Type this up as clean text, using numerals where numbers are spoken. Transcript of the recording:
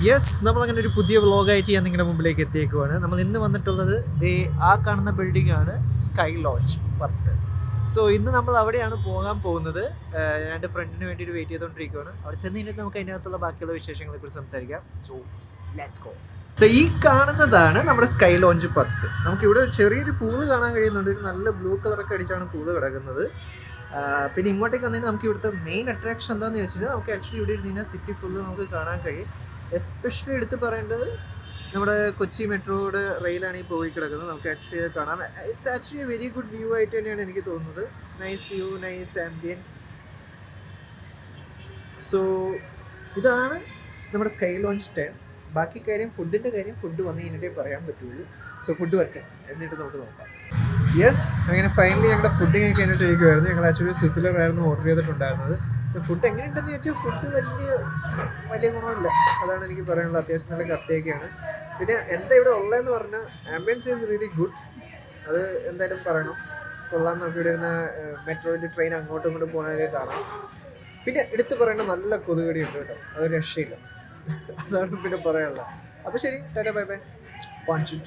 Yes, നമ്മളങ്ങനെ ഒരു പുതിയ വ്ളോഗായിട്ട് ഞാൻ നിങ്ങളുടെ മുമ്പിലേക്ക് എത്തിയേക്കുവാണ്. നമ്മൾ ഇന്ന് വന്നിട്ടുള്ളത് ആ കാണുന്ന ബിൽഡിംഗ് ആണ് സ്കൈ ലോഞ്ച് 10. സോ ഇന്ന് നമ്മൾ അവിടെയാണ് പോകാൻ പോകുന്നത്. ഞാൻ എൻ്റെ ഫ്രണ്ടിന് വേണ്ടിയിട്ട് വെയിറ്റ് ചെയ്തുകൊണ്ടിരിക്കുകയാണ്. അവിടെ ചെന്ന് കഴിഞ്ഞിട്ട് നമുക്ക് അതിനകത്തുള്ള ബാക്കിയുള്ള വിശേഷങ്ങളെ കുറിച്ച് സംസാരിക്കാം. So let's go. സോ ഈ കാണുന്നതാണ് നമ്മുടെ സ്കൈ ലോഞ്ച് 10. നമുക്കിവിടെ ഒരു ചെറിയൊരു പൂള് കാണാൻ കഴിയുന്നുണ്ട്. ഒരു നല്ല ബ്ലൂ കളറൊക്കെ അടിച്ചാണ് പൂള് കിടക്കുന്നത്. പിന്നെ ഇങ്ങോട്ടേക്ക് വന്നതിന് നമുക്ക് ഇവിടുത്തെ മെയിൻ അട്രാക്ഷൻ എന്താണെന്ന് വെച്ചാൽ നമുക്ക് ആക്ച്വലി ഇവിടെ ഇരുന്ന് സിറ്റി ഫുള്ള് നമുക്ക് കാണാൻ കഴിയും. എസ്പെഷ്യലി എടുത്ത് പറയേണ്ടത് നമ്മുടെ കൊച്ചി മെട്രോയുടെ റെയിലാണ് ഈ പോയി കിടക്കുന്നത്. നമുക്ക് ആക്ച്വലി കാണാം. It's actually very good view ആയിട്ട് തന്നെയാണ് എനിക്ക് തോന്നുന്നത്. Nice view, nice ambience. So ഇതാണ് നമ്മുടെ സ്കൈ ലോഞ്ച് 10. ബാക്കി ഫുഡിൻ്റെ കാര്യം ഫുഡ് വന്ന് കഴിഞ്ഞിട്ടേ പറയാൻ പറ്റുള്ളൂ. സോ ഫുഡ് വരട്ടെ, എന്നിട്ട് നമുക്ക് നോക്കാം. യെസ്, അങ്ങനെ ഫൈനലി ഞങ്ങളുടെ ഫുഡിങ് ഒക്കെ കഴിഞ്ഞിട്ട് ഇരിക്കുമായിരുന്നു. ഞങ്ങൾ ആക്ച്വലി സിസിലറായിരുന്നു ഓർഡർ ചെയ്തിട്ടുണ്ടായിരുന്നത്. ഫുഡ് എങ്ങനെയുണ്ടെന്ന് ചോദിച്ചാൽ ഫുഡ് വലിയ ഗുണമില്ല, അതാണ് എനിക്ക് പറയാനുള്ളത്. അത്യാവശ്യം നല്ല കത്തിയൊക്കെയാണ്. പിന്നെ എന്താ ഇവിടെ ഉള്ളതെന്ന് പറഞ്ഞാൽ ആംബിയൻസ് ഈസ് റിയലി ഗുഡ്. അത് എന്തായാലും പറയണം, കൊള്ളാം. നമുക്ക് ഇവിടെ ഇരുന്ന മെട്രോയിൽ ട്രെയിൻ അങ്ങോട്ടും ഇങ്ങോട്ടും പോകണതൊക്കെ കാണാം. പിന്നെ എടുത്ത് പറയേണ്ട നല്ല കൊതുകടി ഉണ്ട് കേട്ടോ, അത് രക്ഷയില്ല. അതാണ് പിന്നെ പറയാനുള്ളത്. അപ്പോൾ ശരി, ടാറ്റാ, ബൈ ബൈ, പഞ്ച്.